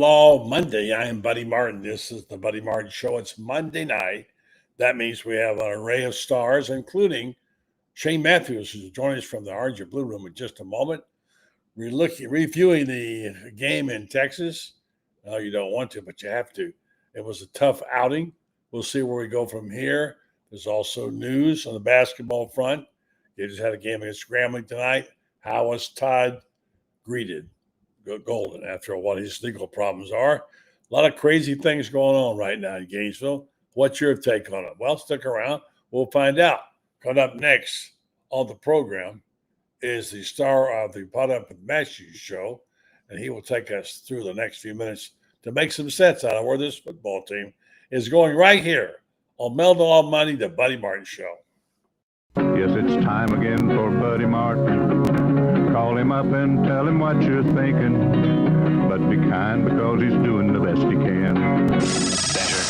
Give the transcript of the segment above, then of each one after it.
Hello, Monday. I am Buddy Martin. This is the Buddy Martin Show. It's Monday night. That means we have an array of stars, including Shane Matthews, who's joining us from the Orange and Blue Room in just a moment. We're reviewing the game in Texas. No, you don't want to, but you have to. It was a tough outing. We'll see where we go from here. There's also news on the basketball front. They just had a game against Grambling tonight. How was Todd greeted? Golden after what his legal problems are. A lot of crazy things going on right now in Gainesville. What's your take on it? Well, stick around. We'll find out. Coming up next on the program is the star of the Pot Up with Matthews show, and he will take us through the next few minutes to make some sense out of where this football team is going right here on Melville Almighty, the Buddy Martin Show. Yes, it's time again for Buddy Martin. Call him up and tell him what you're thinking. But be kind because he's doing the best he can. Better,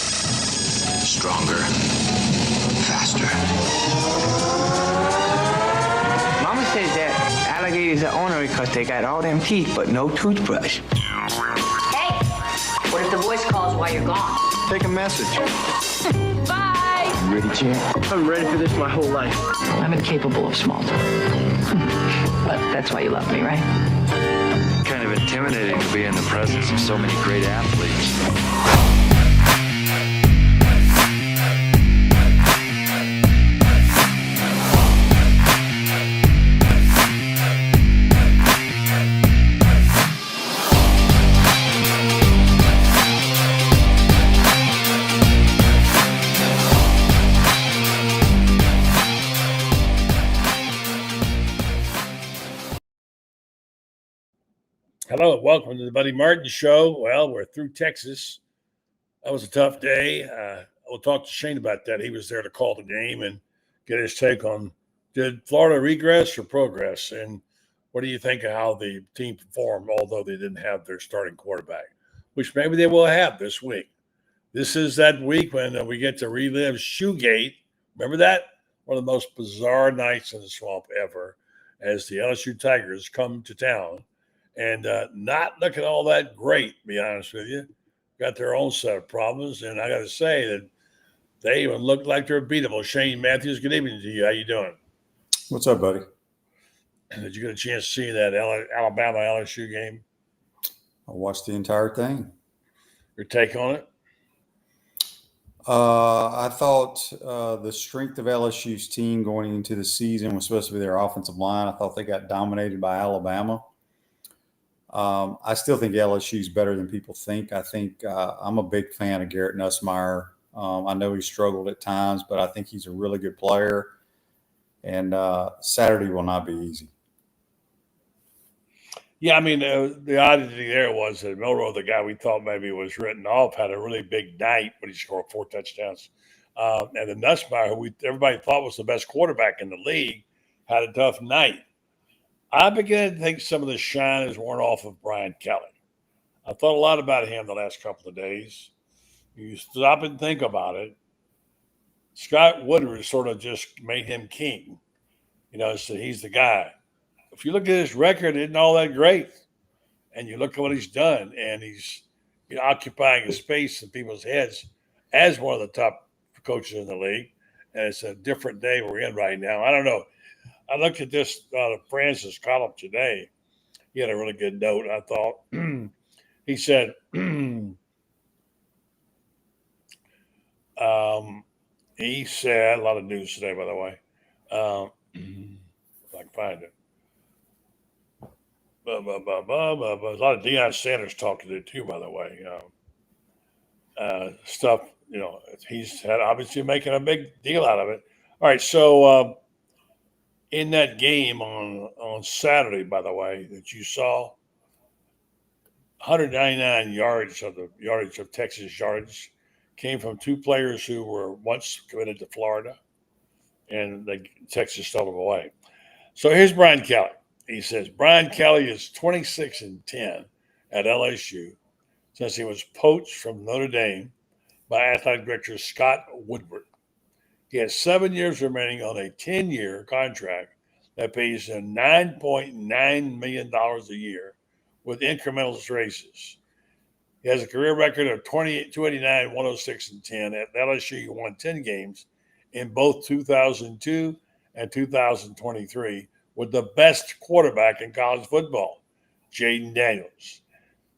stronger, faster. Mama says that alligators are ornery because they got all them teeth but no toothbrush. Hey, what if the voice calls while you're gone? Take a message. Bye! You ready, champ? I'm ready for this my whole life. I'm incapable of small talk. But that's why you love me, right? Kind of intimidating to be in the presence of so many great athletes. Hello, welcome to the Buddy Martin Show. Well, we're through Texas. That was a tough day. We'll talk to Shane about that. He was there to call the game and get his take on, did Florida regress or progress? And what do you think of how the team performed, although they didn't have their starting quarterback, which maybe they will have this week. This is that week when we get to relive Shoegate. Remember that? One of the most bizarre nights in the swamp ever as the LSU Tigers come to town. And not looking all that great, to be honest with you. Got their own set of problems. And I got to say that they even look like they're beatable. Shane Matthews, good evening to you. How you doing? What's up, buddy? Did you get a chance to see that Alabama-LSU game? I watched the entire thing. Your take on it? I thought the strength of LSU's team going into the season was supposed to be their offensive line. I thought they got dominated by Alabama. I still think LSU is better than people think. I think I'm a big fan of Garrett Nussmeier. I know he struggled at times, but I think he's a really good player. And Saturday will not be easy. Yeah, I mean, the oddity there was that Milroe, the guy we thought maybe was written off, had a really big night when he scored 4 touchdowns. And the Nussmeier, who everybody thought was the best quarterback in the league, had a tough night. I began to think some of the shine has worn off of Brian Kelly. I thought a lot about him the last couple of days. You stop and think about it. Scott Woodward sort of just made him king. So he's the guy. If you look at his record, it isn't all that great. And you look at what he's done, and he's occupying a space in people's heads as one of the top coaches in the league. And it's a different day we're in right now. I don't know. I looked at this Franz's column today. He had a really good note, I thought. He said, a lot of news today, by the way. If I can find it. A lot of Deion Sanders talking to it too, by the way. Stuff, he's had obviously making a big deal out of it. All right, so in that game on Saturday, by the way, that you saw, 199 yards of the yardage of Texas yards came from 2 players who were once committed to Florida, and Texas stole them away. So here's Brian Kelly. He says, Brian Kelly is 26-10 at LSU since he was poached from Notre Dame by athletic director Scott Woodward. He has 7 years remaining on a 10-year contract that pays him $9.9 million a year with incremental raises. He has a career record of 289, 106, and 10. At LSU, he won 10 games in both 2002 and 2023 with the best quarterback in college football, Jaden Daniels.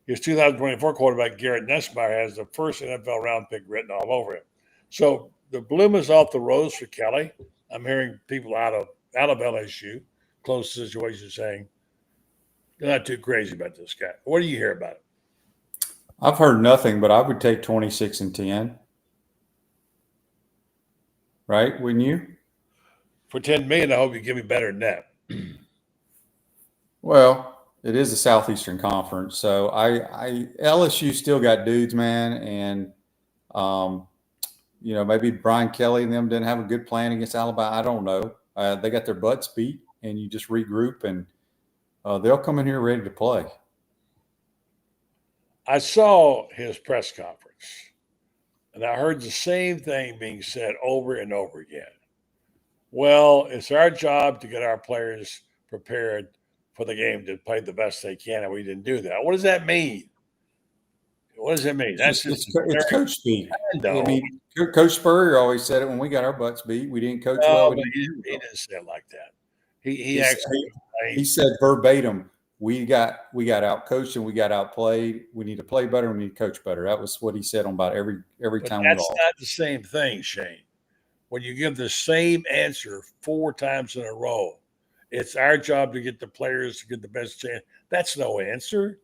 His 2024 quarterback, Garrett Nussmeier, has the first NFL round pick written all over him. So the bloom is off the rose for Kelly. I'm hearing people out of LSU, close situations, saying they're not too crazy about this guy. What do you hear about it? I've heard nothing, but I would take 26 and 10. Right? Wouldn't you? For $10 million, I hope you give me better than that. Well, it is the Southeastern Conference, so I LSU still got dudes, man, and maybe Brian Kelly and them didn't have a good plan against Alabama. I don't know. They got their butts beat, and you just regroup, and they'll come in here ready to play. I saw his press conference, and I heard the same thing being said over and over again. Well, it's our job to get our players prepared for the game to play the best they can, and we didn't do that. What does that mean? What does it mean? It's coach speak. I mean, Coach Spurrier always said it when we got our butts beat. We didn't coach well. But he didn't say it like that. He said verbatim, we got out coached and we got outplayed. We need to play better. We need to coach better. That was what he said on about every time. That's not the same thing, Shane. When you give the same answer 4 times in a row, it's our job to get the players to get the best chance. That's no answer.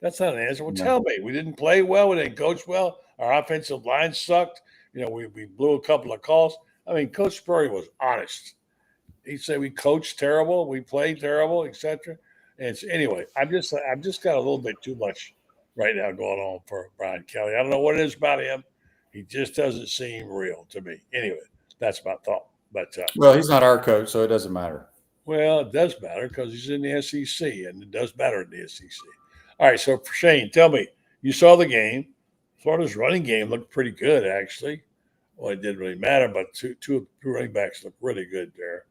That's not an answer. Well, tell me, we didn't play well. We didn't coach well. Our offensive line sucked. We blew a couple of calls. I mean, Coach Spurrier was honest. He said we coached terrible, we played terrible, etc. And so anyway, I've just got a little bit too much right now going on for Brian Kelly. I don't know what it is about him. He just doesn't seem real to me. Anyway, that's my thought. But well, he's not our coach, so it doesn't matter. Well, it does matter because he's in the SEC, and it does matter in the SEC. All right, so Shane, tell me, you saw the game. Florida's running game looked pretty good, actually. Well, it didn't really matter, but two running backs looked really good there.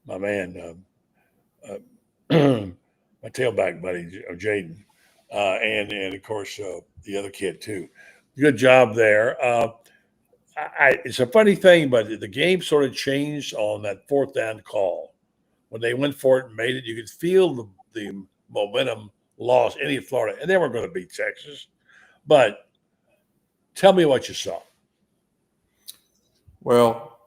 My man, my tailback buddy, Jaden, and of course the other kid too. Good job there. It's a funny thing, but the game sort of changed on that 4th down call. When they went for it and made it, you could feel the momentum lost in Florida, and they were going to beat Texas. But tell me what you saw. Well,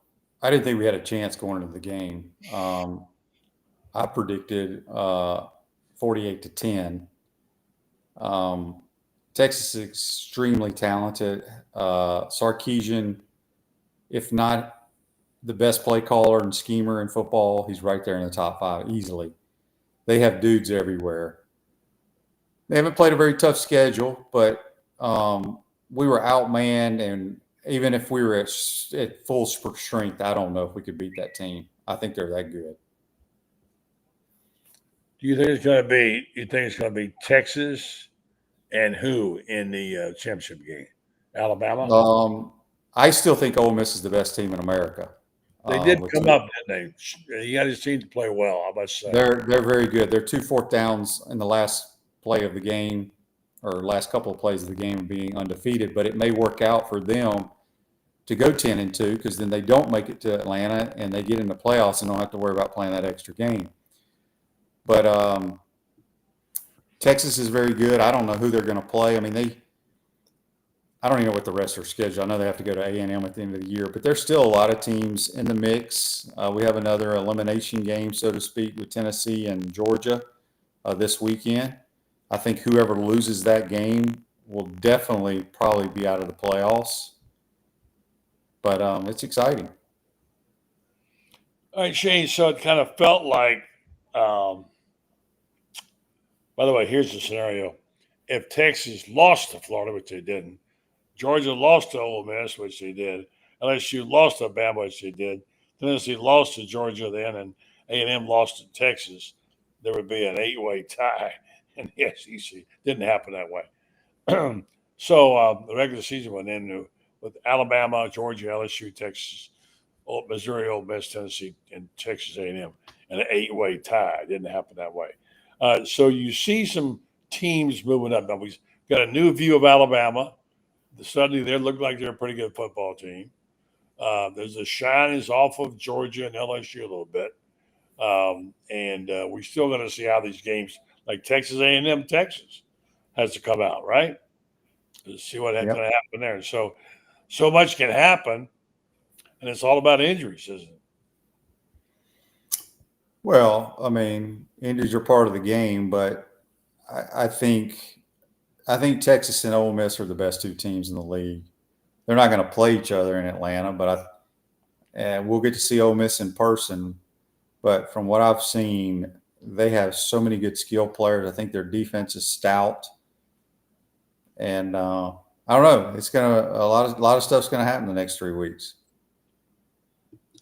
I didn't think we had a chance going into the game. I predicted 48-10. Texas is extremely talented. Sarkisian, if not the best play caller and schemer in football, he's right there in the top 5 easily. They have dudes everywhere. They haven't played a very tough schedule, but we were outmanned, and even if we were at full strength, I don't know if we could beat that team. I think they're that good. Do you think it's going to be? You think it's going to be Texas and who in the championship game? Alabama. I still think Ole Miss is the best team in America. They did come up, didn't they? He got his team to play well. I must say they're very good. They're 2 4th downs in the last play of the game, or last couple of plays of the game, being undefeated. But it may work out for them to go 10-2, because then they don't make it to Atlanta and they get in the playoffs and don't have to worry about playing that extra game. But Texas is very good. I don't know who they're going to play. I mean, I don't even know what the rest of their schedule. I know they have to go to A&M at the end of the year, but there's still a lot of teams in the mix. We have another elimination game, so to speak, with Tennessee and Georgia this weekend. I think whoever loses that game will definitely probably be out of the playoffs. But it's exciting. All right, Shane. So it kind of felt like, by the way, here's the scenario. If Texas lost to Florida, which they didn't, Georgia lost to Ole Miss, which they did, LSU lost to Alabama, which they did, Tennessee lost to Georgia then, and A&M lost to Texas, there would be an 8-way tie in the SEC. Didn't happen that way. So the regular season went in with Alabama, Georgia, LSU, Texas, Missouri, Ole Miss, Tennessee, and Texas A&M, and an 8-way tie. It didn't happen that way. So you see some teams moving up. Now, got a new view of Alabama. Suddenly they look like they're a pretty good football team. There's a shine is off of Georgia and LSU a little bit. And we're still going to see how these games, like Texas A&M, Texas, has to come out, right? To see what has to happen there. So much can happen, and it's all about injuries, isn't it? Well, I mean, injuries are part of the game, but I think Texas and Ole Miss are the best two teams in the league. They're not going to play each other in Atlanta, but we'll get to see Ole Miss in person. But from what I've seen, they have so many good skill players. I think their defense is stout, and I don't know. It's a lot of stuff's gonna happen the next 3 weeks.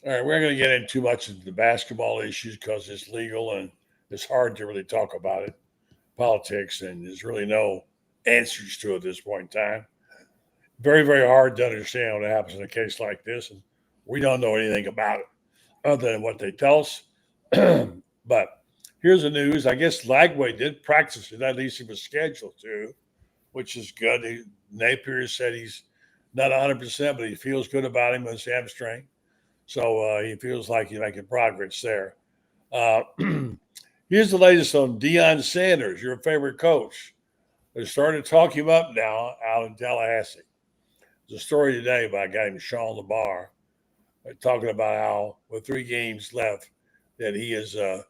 All right, we're going to get into too much into the basketball issues because it's legal and it's hard to really talk about it, politics, and there's really no answers to it at this point in time. Very, very hard to understand what happens in a case like this, and we don't know anything about it other than what they tell us. But here's the news. I guess Lagway did practice it. At least he was scheduled to, which is good. Napier said he's not 100%, but he feels good about him with his hamstring. So he feels like he's making progress there. Here's the latest on Deion Sanders, your favorite coach. They're starting to talk him up now out in Tallahassee. There's a story today by a guy named Sean LaBar talking about how with 3 games left that he's the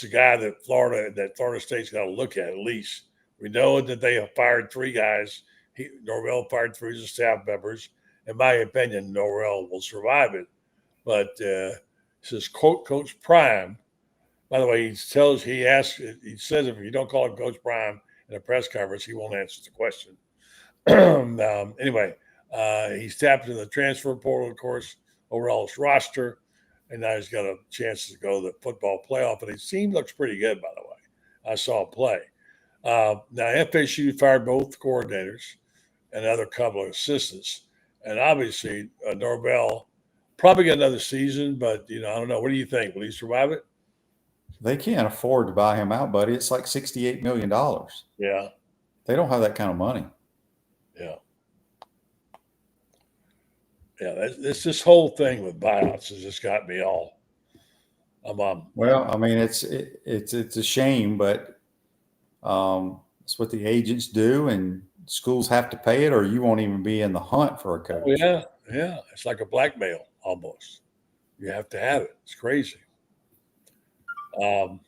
guy that Florida State's got to look at least. We know that they have fired 3 guys. Norvell fired 3 of the staff members. In my opinion, Norvell will survive it. But says, quote, Coach Prime. By the way, he says if you don't call him Coach Prime in a press conference, he won't answer the question. Anyway, he's tapped into the transfer portal, of course, overall his roster, and now he's got a chance to go to the football playoff. And his team looks pretty good, by the way. I saw him play. Now, FSU fired both coordinators and another couple of assistants. And obviously, Norvell probably got another season, but, I don't know. What do you think? Will he survive it? They can't afford to buy him out, buddy. It's like $68 million. Yeah. They don't have that kind of money. Yeah. Yeah, this whole thing with buyouts has just got me all. Well, I mean, it's a shame, but it's what the agents do, and schools have to pay it, or you won't even be in the hunt for a coach. Yeah. It's like a blackmail almost. You have to have it. It's crazy. I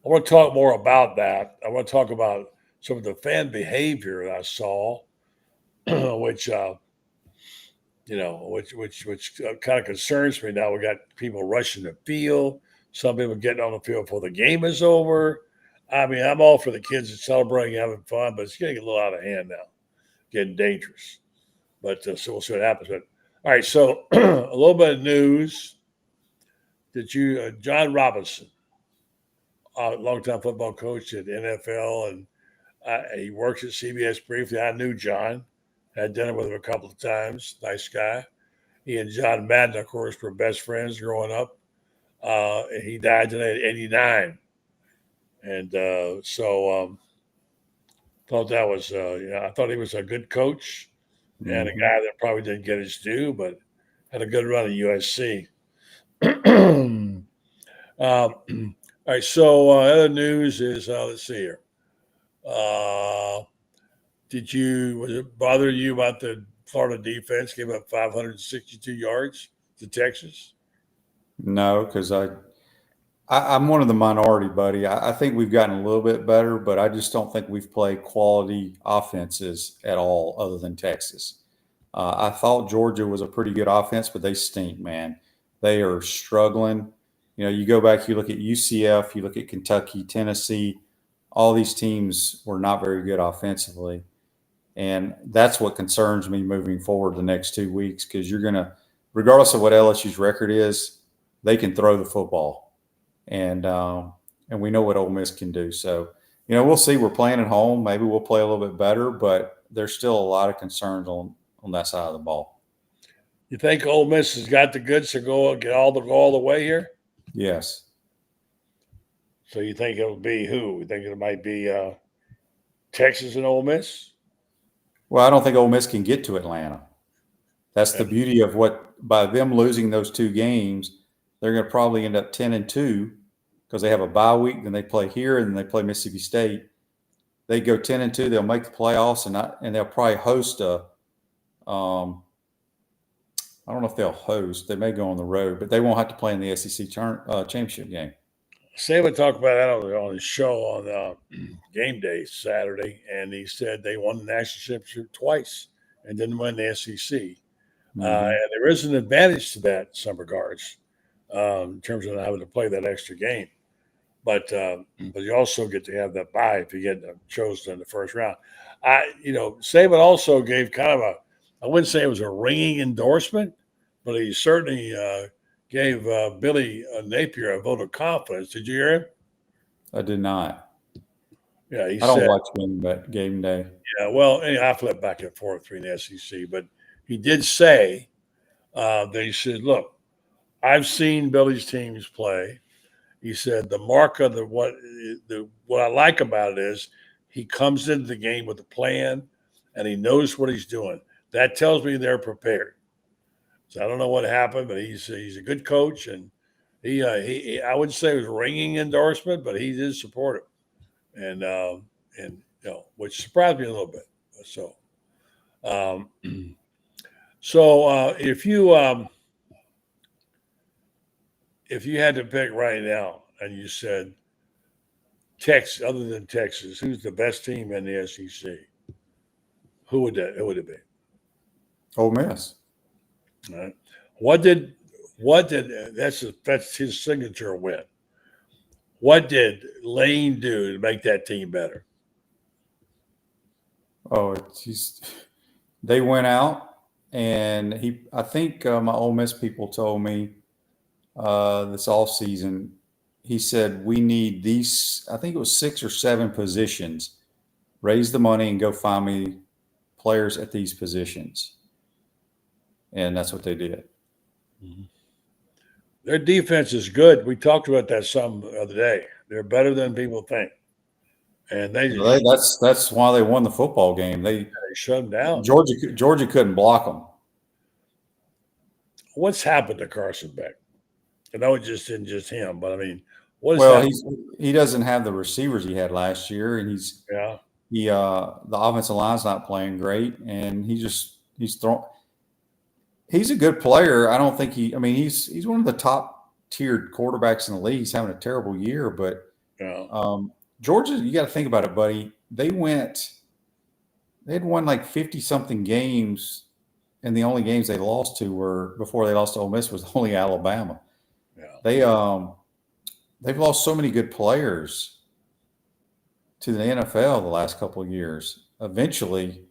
want to talk more about that. I want to talk about some of the fan behavior that I saw, which kind of concerns me now. We got people rushing the field. Some people getting on the field before the game is over. I mean, I'm all for the kids and celebrating, having fun, but it's getting a little out of hand now, getting dangerous. But so we'll see what happens. But all right, so a little bit of news. John Robinson, a longtime football coach at NFL, and he works at CBS briefly. I knew John. Had dinner with him a couple of times. Nice guy. He and John Madden, of course, were best friends growing up. He died today at 89. And thought that was, I thought he was a good coach and a guy that probably didn't get his due, but had a good run at USC. All right, so other news is, let's see here. Was it bother you about the Florida defense gave up 562 yards to Texas? No, because I'm one of the minority, buddy. I think we've gotten a little bit better, but I just don't think we've played quality offenses at all other than Texas. I thought Georgia was a pretty good offense, but they stink, man. They are struggling. You go back, you look at UCF, you look at Kentucky, Tennessee, all these teams were not very good offensively. And that's what concerns me moving forward the next 2 weeks, because you're going to, regardless of what LSU's record is, they can throw the football. And we know what Ole Miss can do. So, we'll see. We're playing at home. Maybe we'll play a little bit better, but there's still a lot of concerns on that side of the ball. You think Ole Miss has got the goods to go all the way here? Yes. So you think it'll be who? You think it might be Texas and Ole Miss? Well, I don't think Ole Miss can get to Atlanta. That's the beauty of by them losing those 2 games, they're going to probably end up 10-2 because they have a bye week. Then they play here, and then they play Mississippi State. They go 10-2. They'll make the playoffs, and they'll probably host a. I don't know if they'll host. They may go on the road, but they won't have to play in the SEC championship game. Saban talked about that on his show on game day Saturday, and he said they won the national championship twice and didn't win the SEC. And there is an advantage to that in some regards in terms of not having to play that extra game. But you also get to have that bye if you get chosen in the first round. Saban also gave kind of I wouldn't say it was a ringing endorsement, but he certainly gave Billy Napier a vote of confidence. Did you hear him? I did not. Yeah, I don't watch game day. Yeah, well, I flip back and forth between the SEC, but he did say that he said, "Look, I've seen Billy's teams play." He said the mark of what I like about it is he comes into the game with a plan, and he knows what he's doing. That tells me they're prepared. So I don't know what happened, but he's a good coach, and he I wouldn't say it was a ringing endorsement, but he did support it, and which surprised me a little bit. So, if you had to pick right now, and you said Texas, other than Texas, who's the best team in the SEC? Who would it be? Ole Miss. All right. What did that's his signature win. What did Lane do to make that team better? Oh, they went out, and I think my Ole Miss people told me this offseason, he said, we need these, I think it was 6 or 7 positions, raise the money and go find me players at these positions. And that's what they did. Mm-hmm. Their defense is good. We talked about that some the other day. They're better than people think. And that's why they won the football game. They shut them down. Georgia couldn't block them. What's happened to Carson Beck? I know it just isn't just him, but I mean, he doesn't have the receivers he had last year, and the offensive line's not playing great, and he's thrown. He's a good player. I don't think he's one of the top tiered quarterbacks in the league. He's having a terrible year, but Georgia, you got to think about it, buddy. They had won like 50 something games, and the only games they lost to were before they lost to Ole Miss was only Alabama. Yeah. They've lost so many good players to the NFL the last couple of years. Eventually,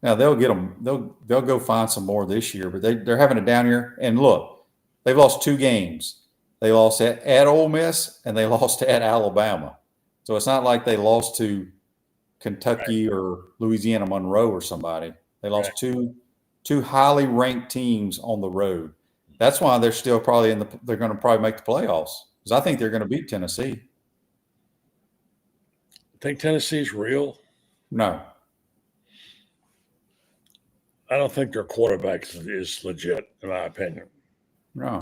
now they'll get them. They'll go find some more this year, but they're having a down year. And look, they've lost 2 games. They lost at Ole Miss, and they lost at Alabama. So it's not like they lost to Kentucky or Louisiana Monroe or somebody. They lost two highly ranked teams on the road. That's why they're still probably they're going to probably make the playoffs, because I think they're going to beat Tennessee. Think Tennessee's real? No. I don't think their quarterback is legit, in my opinion. No.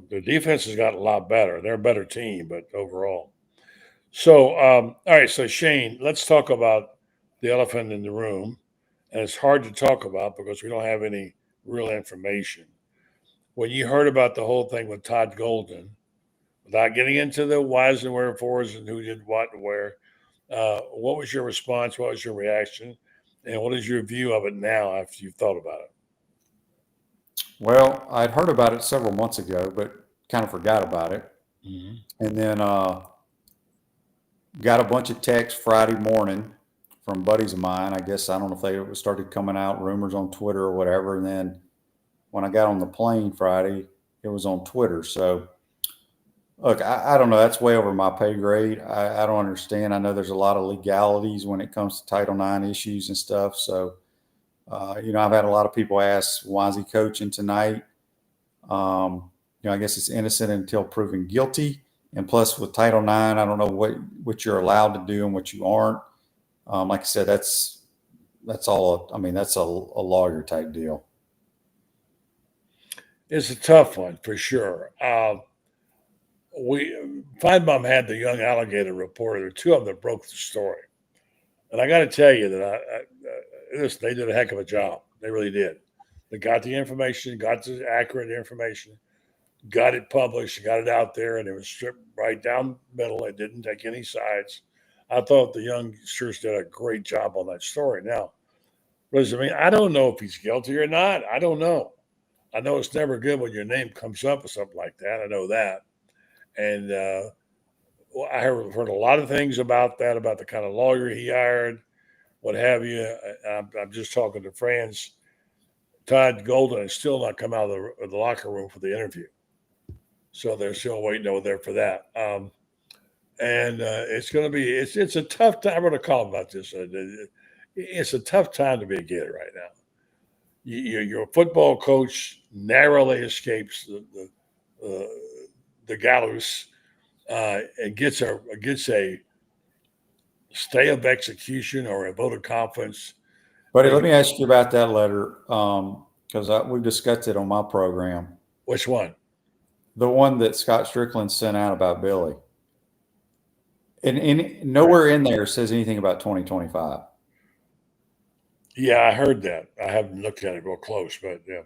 Their defense has gotten a lot better. They're a better team, but overall. So, all right. So, Shane, let's talk about the elephant in the room. And it's hard to talk about because we don't have any real information. When you heard about the whole thing with Todd Golden, without getting into the whys and wherefores and who did what and where, what was your response? What was your reaction? And what is your view of it now after you've thought about it? Well, I'd heard about it several months ago, but kind of forgot about it. Mm-hmm. And then got a bunch of texts Friday morning from buddies of mine. I guess, I don't know if they started coming out, rumors on Twitter or whatever. And then when I got on the plane Friday, it was on Twitter. So, look, I don't know. That's way over my pay grade. I don't understand. I know there's a lot of legalities when it comes to Title IX issues and stuff. So, I've had a lot of people ask, why is he coaching tonight? I guess it's innocent until proven guilty. And plus with Title IX, I don't know what you're allowed to do and what you aren't. Like I said, that's all. I mean, that's a lawyer type deal. It's a tough one for sure. Feinbaum had the young alligator reporter. There were two of them that broke the story, and I got to tell you that listen, they did a heck of a job. They really did. They got the information, got the accurate information, got it published, got it out there, and it was stripped right down the middle. It didn't take any sides. I thought the youngsters did a great job on that story. Now, what does it mean? I don't know if he's guilty or not. I don't know. I know it's never good when your name comes up with something like that. I know that. And I heard a lot of things about that, about the kind of lawyer he hired, what have you. I'm just talking to Franz. Todd Golden has still not come out of the locker room for the interview. So they're still waiting over there for that. And it's going to be, it's a tough time. I'm going to call about this. It's a tough time to be a Gator right now. Your football coach narrowly escapes the gallows and gets a stay of execution or a vote of confidence. Buddy, let me ask you about that letter because we discussed it on my program. Which one? The one that Scott Strickland sent out about Billy. And nowhere in there says anything about 2025. Yeah, I heard that. I haven't looked at it real close, but yeah.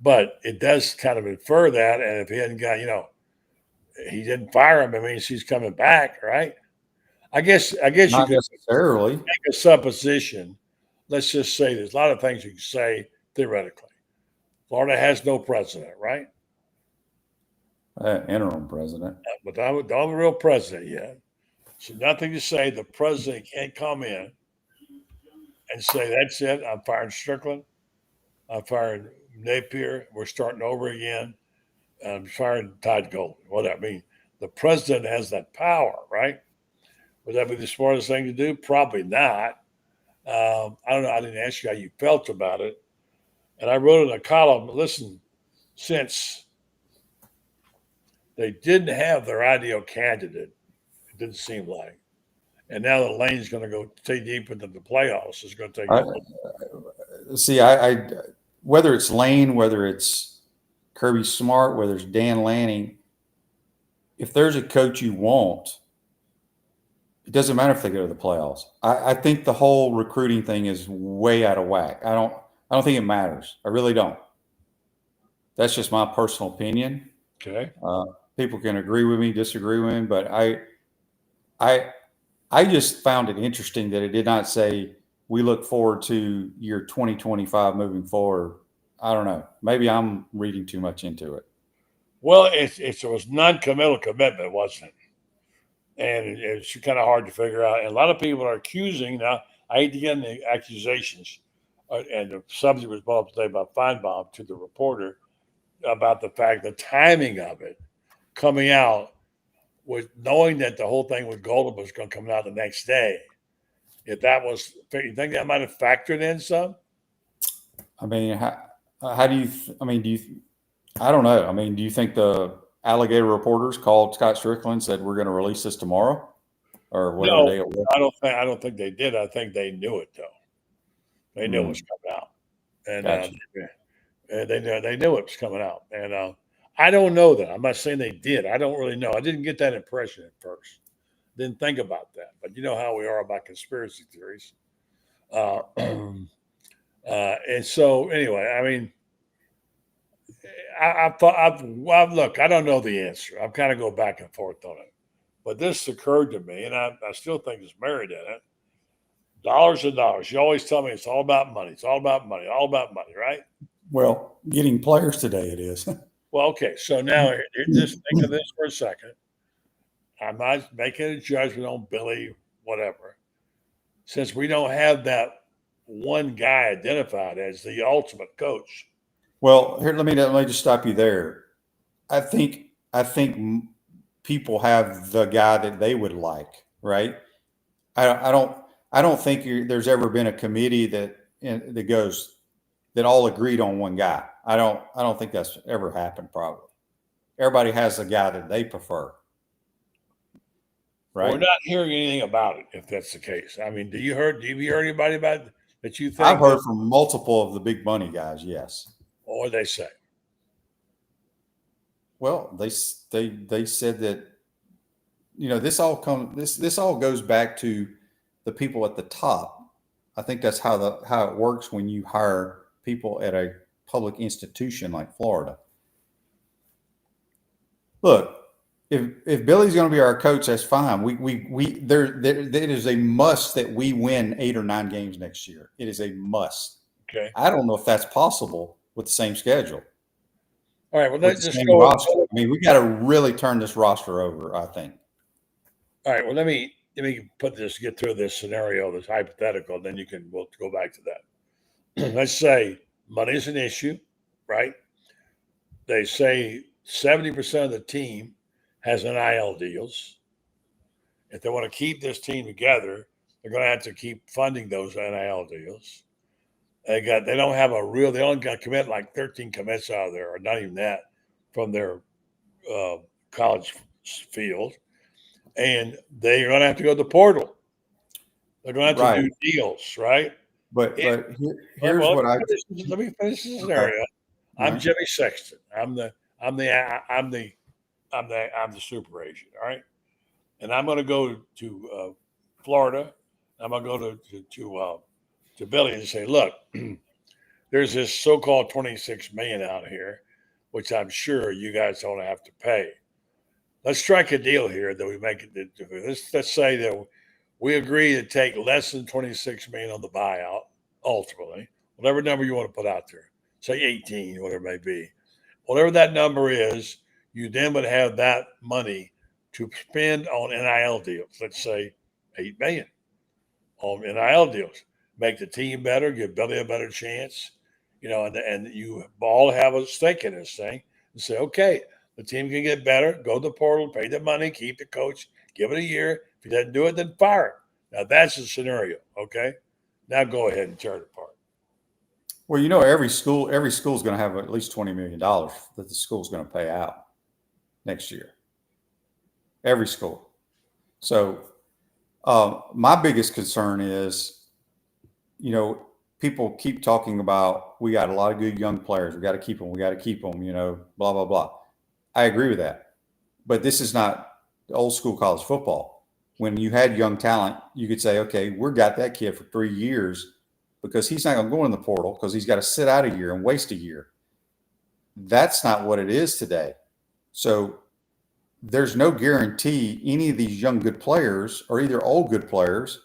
But it does kind of infer that. And if he hadn't got, he didn't fire him, it means he's coming back, right? I guess Not you could necessarily. make a supposition. Let's just say there's a lot of things you can say theoretically. Florida has no president, right? Interim president. But don't have a real president yet. So nothing to say the president can't come in and say, that's it, I'm firing Strickland, I'm firing Napier, we're starting over again, I'm firing Todd Golden. What I mean, the president has that power, right? Would that be the smartest thing to do? Probably not. I don't know. I didn't ask you how you felt about it. And I wrote in a column, listen, since they didn't have their ideal candidate, it didn't seem like. And now the lane's going to go too deep into the playoffs. It's going to take. See, I whether it's Lane, whether it's Kirby Smart, whether it's Dan Lanning, if there's a coach you want, it doesn't matter if they go to the playoffs. I think the whole recruiting thing is way out of whack. I don't think it matters. I really don't. That's just my personal opinion. Okay. People can agree with me, disagree with me, but I just found it interesting that it did not say we look forward to year 2025 moving forward. I don't know. Maybe I'm reading too much into it. Well, it was non-committal commitment, wasn't it? And it's kind of hard to figure out. And a lot of people are accusing now. I hate to get into the accusations, and the subject was brought up today by Feinbaum to the reporter about the fact, the timing of it coming out, with knowing that the whole thing with Golden was going to come out the next day. If that was, you think that might have factored in some? I mean, how do you? I don't know. I mean, do you think the alligator reporters called Scott Strickland and said we're going to release this tomorrow, or whatever day it was? I don't think they did. I think they knew it though. They knew it was coming out, and Gotcha. they knew it was coming out. And I don't know that. I'm not saying they did. I don't really know. I didn't get that impression at first. Didn't think about that. But you know how we are about conspiracy theories. And so anyway, I mean, look, I don't know the answer. I'm kind of go back and forth on it. But this occurred to me, and I still think there's merit in it. Dollars and dollars. You always tell me it's all about money. It's all about money. All about money, right? Well, getting players today, it is. Well, okay. So now just think of this for a second. I'm not making a judgment on Billy, whatever. Since we don't have that one guy identified as the ultimate coach. Well, here, let me just stop you there. I think people have the guy that they would like, right? I don't think there's ever been a committee that all agreed on one guy. I don't think that's ever happened. Probably everybody has a guy that they prefer. Right. We're not hearing anything about it, if that's the case. I mean, have you heard anybody about that you think? I've heard from multiple of the big money guys. Yes. Or they say? Well, they said that, this all goes back to the people at the top. I think that's how it works when you hire people at a public institution like Florida. Look, if Billy's going to be our coach, that's fine. It is a must that we win 8 or 9 games next year. It is a must. Okay. I don't know if that's possible with the same schedule. All right. Well, let's just go. Roster. I mean, we got to really turn this roster over, I think. All right. Well, let me get through this scenario, this hypothetical, then we'll go back to that. Let's say money is an issue, right? They say 70% of the team has NIL deals. If they want to keep this team together, they're going to have to keep funding those NIL deals. They only got commit like 13 commits out of there, or not even that, from their college field. And they're going to have to go to the portal. They're going to have to do deals, right? But here's what let me finish the scenario. I'm Jimmy Sexton. I'm the super agent. All right, and I'm going to go to Florida. I'm going to go to Billy and say, look, there's this so-called $26 million out here, which I'm sure you guys don't have to pay. Let's strike a deal here that we make it. Let's say that we agree to take less than $26 million on the buyout. Ultimately, whatever number you want to put out there, say 18, whatever it may be, whatever that number is, you then would have that money to spend on NIL deals. Let's say $8 million on NIL deals. Make the team better, give Billy a better chance, and you all have a stake in this thing and say, okay, the team can get better, go to the portal, pay the money, keep the coach, give it a year. If he doesn't do it, then fire him. Now that's the scenario, okay? Now go ahead and tear it apart. Well, every school is going to have at least $20 million that the school's going to pay out next year. Every school. So my biggest concern is, people keep talking about, we got a lot of good young players. We got to keep them. Blah, blah, blah. I agree with that. But this is not old school college football. When you had young talent, you could say, okay, we got that kid for 3 years because he's not going to go in the portal because he's got to sit out a year and waste a year. That's not what it is today. So there's no guarantee any of these young good players or either old good players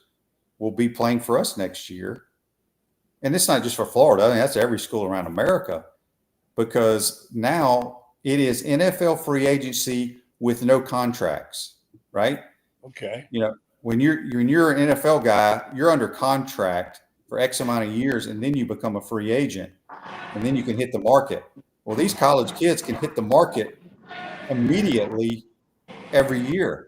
will be playing for us next year. And it's not just for Florida. I mean, that's every school around America, because now it is NFL free agency with no contracts, right? Okay. When you're an NFL guy, you're under contract for X amount of years, and then you become a free agent, and then you can hit the market. Well, these college kids can hit the market immediately every year.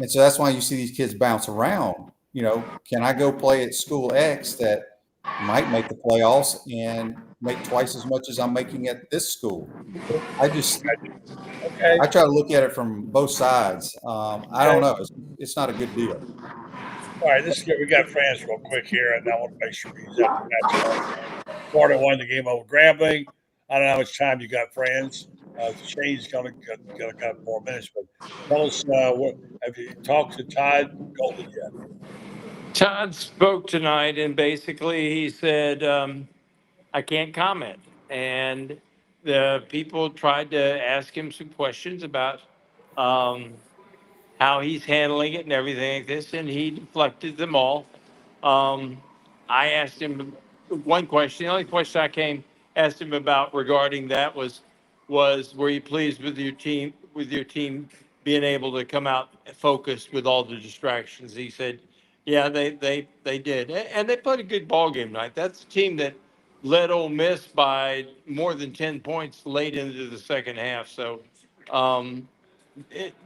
And so that's why you see these kids bounce around. Can I go play at school X that might make the playoffs and make twice as much as I'm making at this school? I try to look at it from both sides. I don't know. It's not a good deal. All right, we got Franz real quick here, and I want to make sure he's at the match. Florida won the game over Grambling. I don't know how much time you got, Franz. Shane's got a couple more minutes, but tell us, have you talked to Todd Golden yet? Todd spoke tonight, and basically he said, I can't comment. And the people tried to ask him some questions about how he's handling it and everything like this, and he deflected them all. I asked him one question. The only question asked him about regarding that was were you pleased with your team being able to come out focused with all the distractions? He said, yeah, they did, and they played a good ball game tonight. That's a team that led Ole Miss by more than 10 points late into the second half. So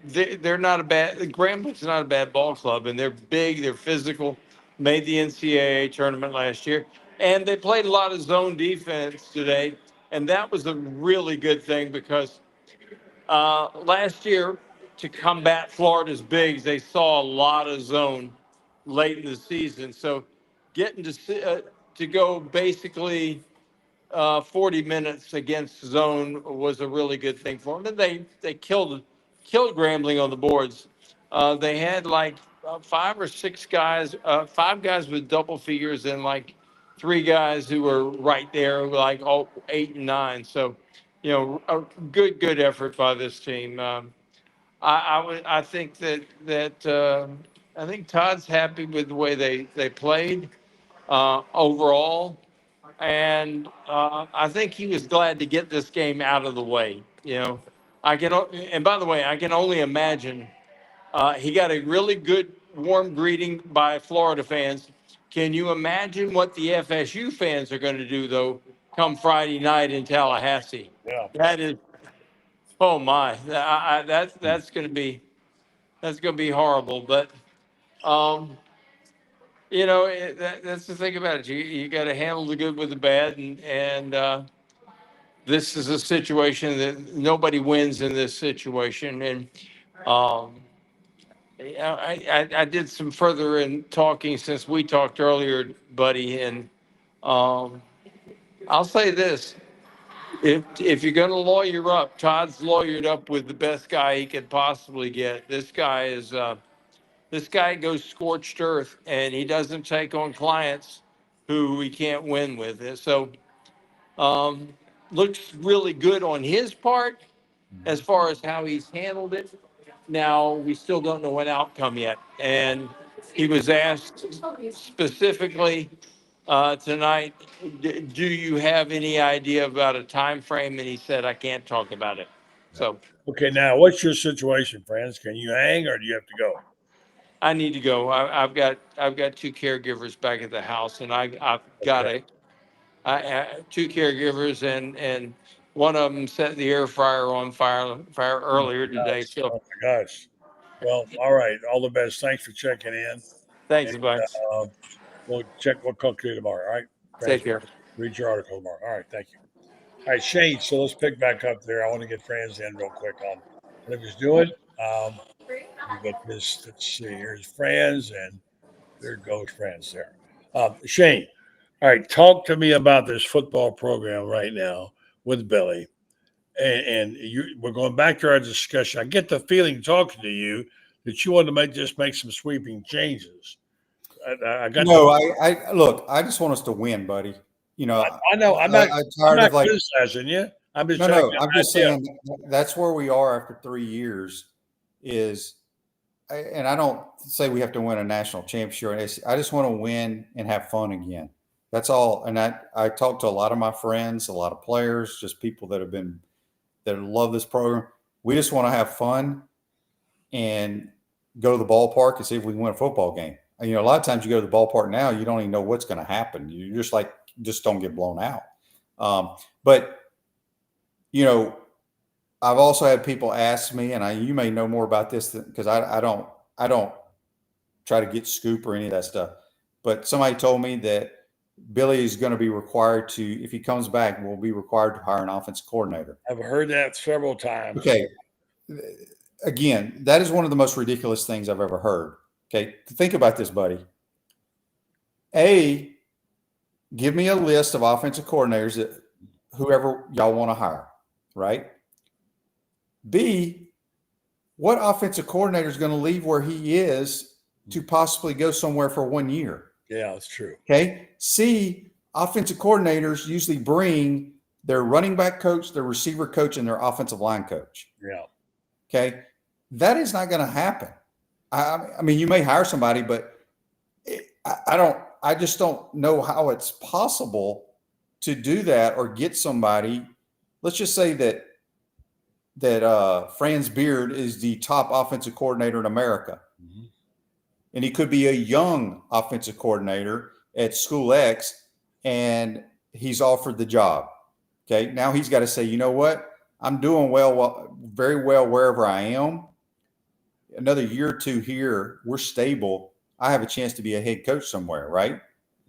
they're not a bad. Grambling's not a bad ball club, and they're big. They're physical. Made the NCAA tournament last year, and they played a lot of zone defense today, and that was a really good thing because last year, to combat Florida's bigs, they saw a lot of zone late in the season. So getting to go basically 40 minutes against zone was a really good thing for them. And they killed Grambling on the boards. They had like 5 guys with double figures and like 3 guys who were right there, like all 8 and 9. So, a good effort by this team. I think I think Todd's happy with the way they played overall. And I think he was glad to get this game out of the way. And by the way, I can only imagine he got a really good warm greeting by Florida fans. Can you imagine what the FSU fans are going to do though come Friday night in Tallahassee? Yeah. That is, oh my, that's going to be horrible. But that's the thing about it. You got to handle the good with the bad, and this is a situation that nobody wins in this situation. And I did some further in talking since we talked earlier, buddy. And I'll say this: if you're going to lawyer up, Todd's lawyered up with the best guy he could possibly get. This guy goes scorched earth, and he doesn't take on clients who he can't win with. So, looks really good on his part as far as how he's handled it. Now, we still don't know an outcome yet. And he was asked specifically tonight, do you have any idea about a time frame? And he said, I can't talk about it. So, Okay, now what's your situation, friends? Can you hang or do you have to go? I need to go. I've got 2 caregivers back at the house, and I've got Okay. 2 caregivers, and one of them set the air fryer on fire earlier today. So Oh my gosh. Well, all right. All the best. Thanks for checking in. thanks, And bud. we'll talk to you tomorrow. All right. Take care. Read your article tomorrow. All right. Thank you. All right, Shane. So let's pick back up there. I want to get Franz in real quick on what he was doing. We got this. Let's see. Here's Franz, and there goes Franz there. Shane. All right. Talk to me about this football program right now with Billy. And we're going back to our discussion. I get the feeling talking to you that you want to make some sweeping changes. I got No, I look. I just want us to win, buddy. I know. I'm not criticizing you. I'm just I'm just saying that's where we are after 3 years. And I don't say we have to win a national championship. I just want to win and have fun again. That's all. And I talked to a lot of my friends, a lot of players, just people that love this program. We just want to have fun and go to the ballpark and see if we can win a football game. And, a lot of times you go to the ballpark now, you don't even know what's going to happen. You just don't get blown out. But I've also had people ask me, and you may know more about this because I don't try to get scoop or any of that stuff. But somebody told me that Billy is going to be required to, if he comes back, will be required to hire an offensive coordinator. I've heard that several times. Okay. Again, that is one of the most ridiculous things I've ever heard. Okay. Think about this, buddy. A, give me a list of offensive coordinators that whoever y'all want to hire, right? B, what offensive coordinator is going to leave where he is to possibly go somewhere for 1 year? Yeah, that's true. Okay. C, offensive coordinators usually bring their running back coach, their receiver coach, and their offensive line coach. Yeah. Okay. That is not going to happen. I mean, you may hire somebody, but I just don't know how it's possible to do that or get somebody. Let's just say that Franz Beard is the top offensive coordinator in America. Mm-hmm. And he could be a young offensive coordinator at School X, and he's offered the job. Okay. Now he's got to say, you know what? I'm doing very well wherever I am. Another year or 2 here, we're stable. I have a chance to be a head coach somewhere, right?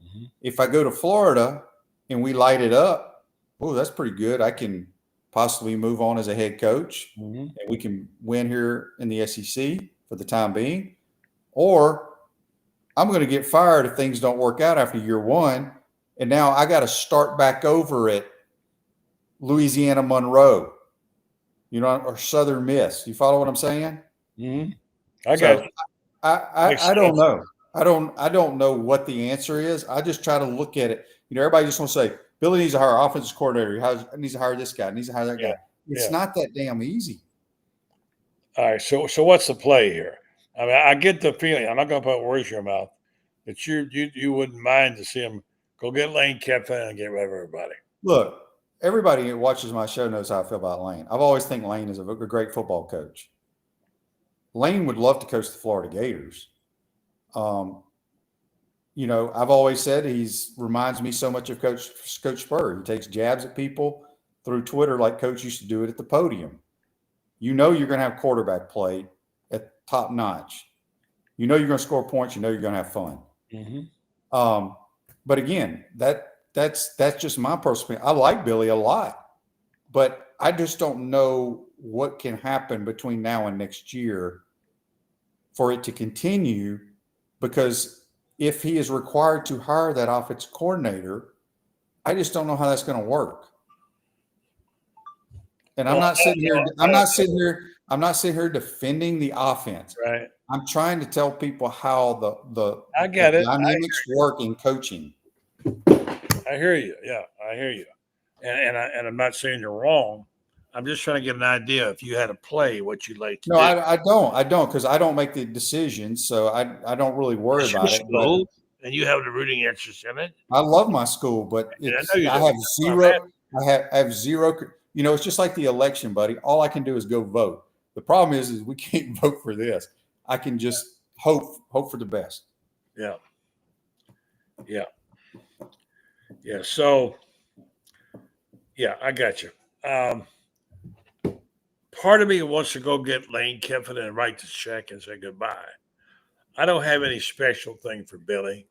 Mm-hmm. If I go to Florida and we light it up, oh, that's pretty good. I can possibly move on as a head coach, mm-hmm. and we can win here in the SEC for the time being. Or I'm going to get fired if things don't work out after year one. And now I got to start back over at Louisiana Monroe, or Southern Miss. You follow what I'm saying? Mm-hmm. I got you. I don't know. I don't know what the answer is. I just try to look at it. Everybody just wants to say, Billy needs to hire an offensive coordinator. He needs to hire this guy. He needs to hire that guy. It's not that damn easy. All right. So what's the play here? I mean, I get the feeling. I'm not going to put words in your mouth, but you wouldn't mind to see him go get Lane Kiffin and get rid of everybody. Look, everybody who watches my show knows how I feel about Lane. I've always think Lane is a great football coach. Lane would love to coach the Florida Gators. I've always said reminds me so much of Coach Spur. He takes jabs at people through Twitter like Coach used to do it at the podium. You're going to have quarterback play at top notch. You're going to score points. You're going to have fun. Mm-hmm. But again, that's just my personal opinion. I like Billy a lot, but I just don't know what can happen between now and next year for it to continue, because if he is required to hire that offensive coordinator, I just don't know how that's going to work. And I'm not sitting here defending the offense. Right. I'm trying to tell people how the dynamics work in coaching. I hear you. Yeah, I hear you. And I'm not saying you're wrong. I'm just trying to get an idea if you had to play what you'd like to do. I don't, because I don't make the decisions, so I don't really worry about it. But, and you have the rooting interest in it. I love my school, but I have zero. It's just like the election, buddy. All I can do is go vote. The problem is we can't vote for this. I can just hope for the best. Yeah. So, I got you. Part of me wants to go get Lane Kiffin and write the check and say goodbye. I don't have any special thing for Billy.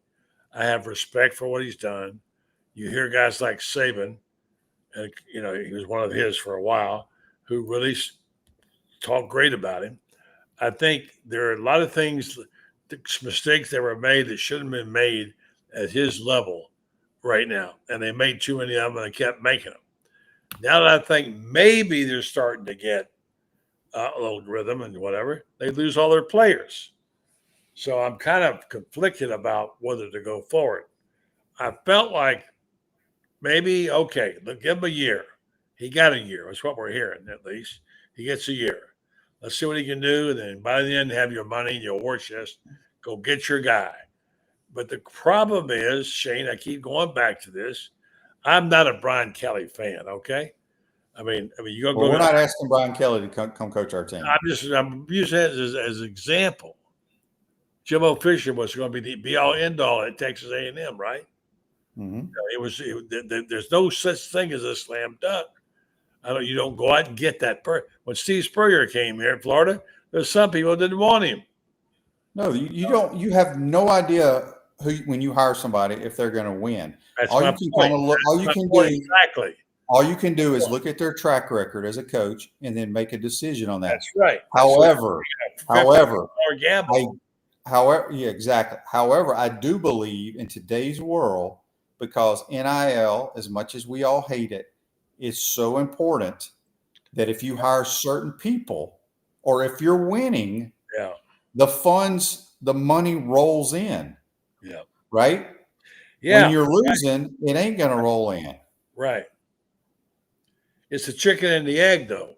I have respect for what he's done. You hear guys like Saban, and he was one of his for a while, who really talk great about him. I think there are a lot of things, mistakes that were made that shouldn't have been made at his level right now. And they made too many of them and they kept making them. Now that I think maybe they're starting to get a little rhythm and whatever, they lose all their players. So I'm kind of conflicted about whether to go forward. I felt like maybe, okay, give him a year. He got a year. That's what we're hearing, at least. He gets a year. Let's see what he can do. And then by the end, have your money in your war chest. Go get your guy. But the problem is, Shane, I keep going back to this. I'm not a Brian Kelly fan, okay? I mean, you're going to go. We're not asking Brian Kelly to come coach our team. I'm using that as an example. Jimbo Fisher was going to be the be-all, end-all at Texas A&M, right? Mm-hmm. There's no such thing as a slam dunk. You don't go out and get that person. When Steve Spurrier came here in Florida, there's some people that didn't want him. No, you don't. You have no idea when you hire somebody if they're going to win. That's all my you can point. kind of look. All you can point. do Exactly. All you can do is look at their track record as a coach and then make a decision on that. That's right. However, exactly. However, I do believe in today's world, because NIL, as much as we all hate it, is so important that if you hire certain people or if you're winning, the money rolls in. Yeah. Right? Yeah. When you're losing, it ain't going to roll in. Right. It's the chicken and the egg, though,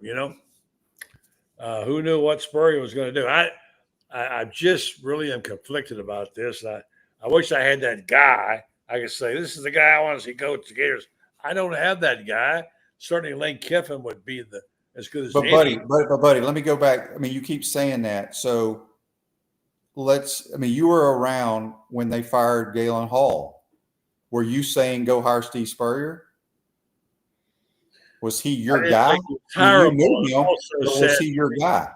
who knew what Spurrier was going to do? I just really am conflicted about this. I wish I had that guy. I could say, this is the guy I want to see coach the Gators. I don't have that guy. Certainly Lane Kiffin would be as good as buddy, let me go back. I mean, you keep saying that. So you were around when they fired Galen Hall. Were you saying go hire Steve Spurrier? Was he your guy? You knew him, was he your guy?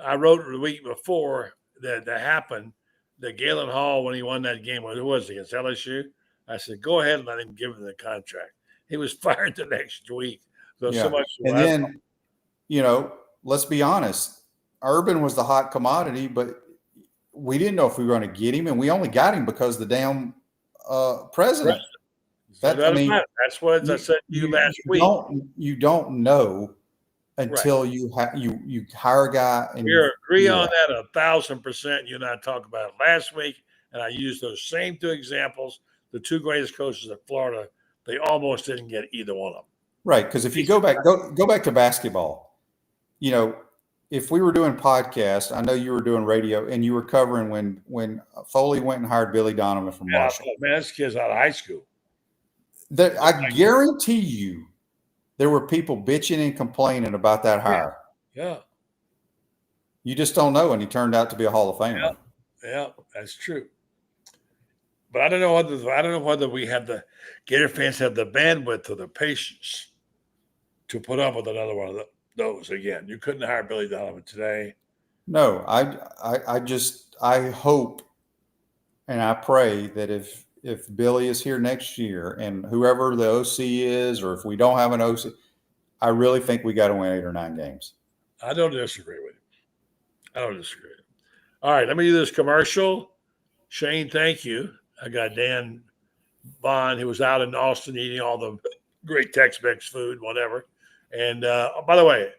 I wrote the week before that happened, that Galen Hall, when he won that game, who was it, against LSU? I said, go ahead and let him give him the contract. He was fired the next week. So much. And then, let's be honest. Urban was the hot commodity, but we didn't know if we were going to get him, and we only got him because the damn president. That's what I said to you last week. You don't know until you hire a guy. And we agree on that 1,000%. You and I talked about it last week, and I used those same two examples. The two greatest coaches of Florida, they almost didn't get either one of them. Right, because if you go back to basketball, you know, if we were doing podcasts, I know you were doing radio, and you were covering when Foley went and hired Billy Donovan from Marshall. Man, this kid's out of high school. I guarantee you there were people bitching and complaining about that hire. Yeah. You just don't know, and he turned out to be a Hall of Famer. Yeah, that's true. But I don't know whether we have the Gator fans have the bandwidth or the patience to put up with another one of those again. You couldn't hire Billy Donovan today. No, I hope and I pray that if Billy is here next year and whoever the OC is, or if we don't have an OC, I really think we got to win 8 or 9 games. I don't disagree with you. All right, let me do this commercial. Shane, thank you. I got Dan Bond, who was out in Austin eating all the great Tex-Mex food, whatever. And by the way,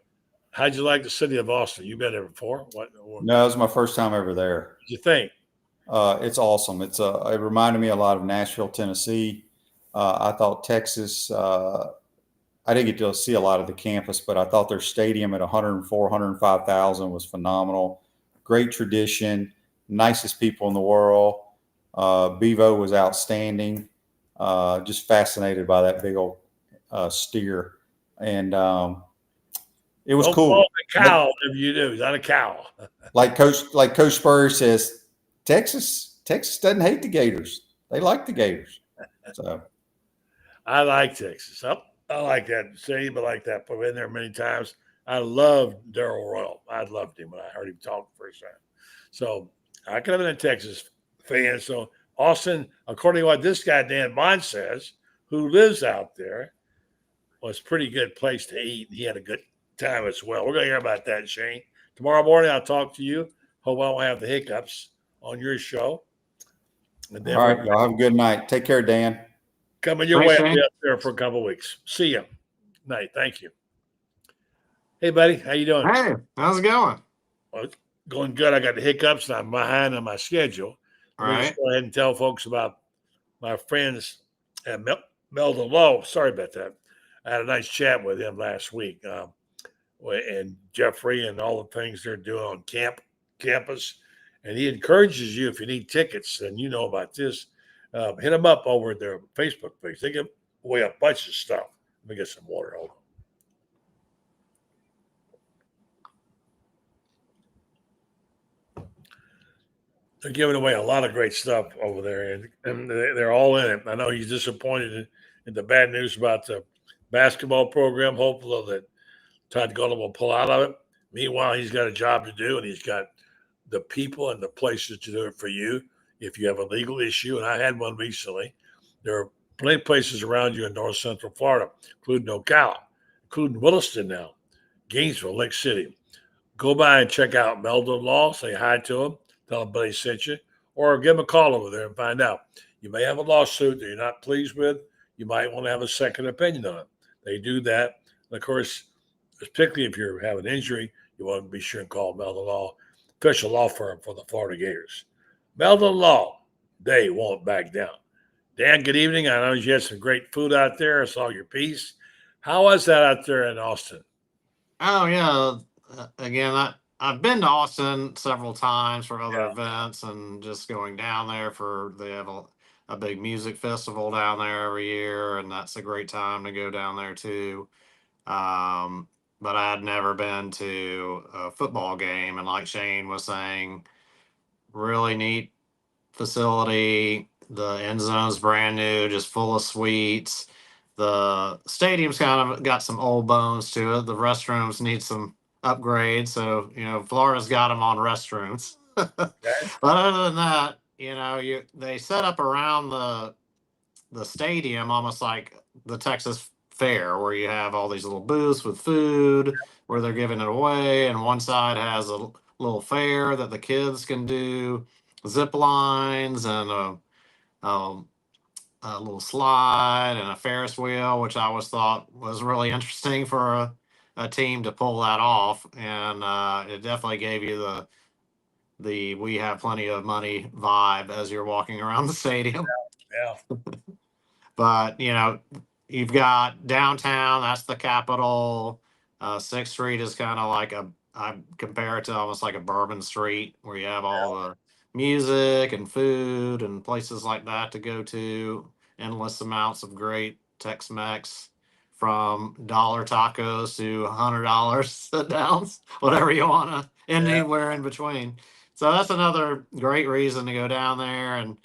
how'd you like the city of Austin? You been there before? No, it was my first time ever there. What'd you think? It's awesome. It reminded me a lot of Nashville, Tennessee. I thought Texas, I didn't get to see a lot of the campus, but I thought their stadium at 104, 105,000 was phenomenal. Great tradition, nicest people in the world. Bevo was outstanding. Just fascinated by that big old steer. And it was cool. Call it a cow if you do. It's not a cow. like Coach Spurrier says, Texas doesn't hate the Gators. They like the Gators. So I like Texas. I like that. Say anybody like that. I've been there many times. I love Darrell Royal. I loved him when I heard him talk the first time. So I could have been a Texas fan. So Austin, according to what this guy Dan Bond says, who lives out there, was a pretty good place to eat. He had a good time as well. We're going to hear about that, Shane. Tomorrow morning, I'll talk to you. Hope I don't have the hiccups on your show. And then all right, y'all have a good night. Take care, Dan. Coming your way. I'll be up there for a couple of weeks. See you. Night. Thank you. Hey, buddy. How you doing? Hey, how's it going? Well, it's going good. I got the hiccups, and I'm behind on my schedule. All right. Go ahead and tell folks about my friends at Meldon Low. Sorry about that. I had a nice chat with him last week, and Jeffrey and all the things they're doing on campus. And he encourages you, if you need tickets, and you know about this, hit them up over at their Facebook page. They give away a bunch of stuff. Let me get some water. Hold on. They're giving away a lot of great stuff over there, and they're all in it. I know he's disappointed in the bad news about the basketball program. Hopefully that Todd Golden will pull out of it. Meanwhile, he's got a job to do, and he's got the people and the places to do it for you if you have a legal issue. And I had one recently. There are plenty of places around you in North Central Florida, including Ocala, including Williston now, Gainesville, Lake City. Go by and check out Meldon Law. Say hi to them. Tell them Buddy sent you. Or give them a call over there and find out. You may have a lawsuit that you're not pleased with. You might want to have a second opinion on it. They do that. And of course, particularly if you have an injury, you want to be sure and call Meldon Law, official law firm for the Florida Gators. Meldon Law, they won't back down. Dan, good evening. I know you had some great food out there. I saw your piece. How was that out there in Austin? Oh, yeah. Again, I've been to Austin several times for other events and just going down there they have a big music festival down there every year, and that's a great time to go down there too. But I had never been to a football game, and like Shane was saying, really neat facility. The end zone's brand new, just full of suites. The stadium's kind of got some old bones to it. The restrooms need some upgrades. So, Florida's got them on restrooms. But other than that, they set up around the stadium almost like the Texas Fair, where you have all these little booths with food where they're giving it away. And one side has a little fair that the kids can do, zip lines and a little slide and a Ferris wheel, which I always thought was really interesting for a team to pull that off. And it definitely gave you the we have plenty of money vibe as you're walking around the stadium. Yeah. But you've got downtown, that's the capital. Sixth Street is kind of like I compare it to almost like a Bourbon Street where you have all the music and food and places like that to go to. Endless amounts of great Tex-Mex, from dollar tacos to $100 sit downs, whatever you want to, and Yeah. anywhere in between. So that's another great reason to go down there. And